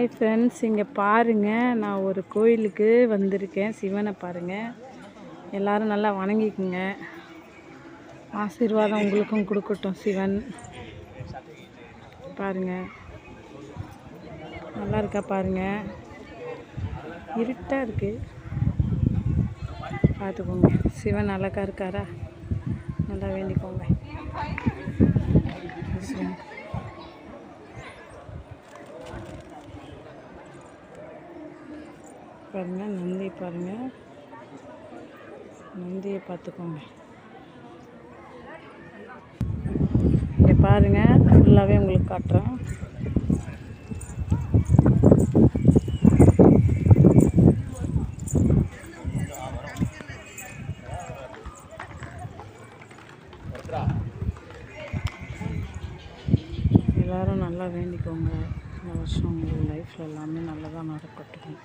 Hi friends, இங்கே பாருங்கள், நான் ஒரு கோயிலுக்கு வந்திருக்கேன். சிவனை பாருங்கள், எல்லோரும் நல்லா வணங்கிக்குங்க. ஆசீர்வாதம் உங்களுக்கும் கொடுக்கட்டும் சிவன். பாருங்கள், நல்லா இருக்கா பாருங்கள். இருட்டாக இருக்குது, பார்த்துக்கோங்க. சிவன் அழகாக இருக்காரா? நல்லா வேண்டிக்கோங்க. பாருங்கள், நந்தி பாருங்கள், நந்தியை பார்த்துக்கோங்க. இங்கே பாருங்கள், ஃபுல்லாகவே உங்களுக்கு காட்டுறேன். எல்லோரும் நல்லா வேண்டிக்கோங்க. இந்த வருஷம் உங்கள் லைஃப்பில் எல்லாமே நல்லதாக நடக்கட்டும்.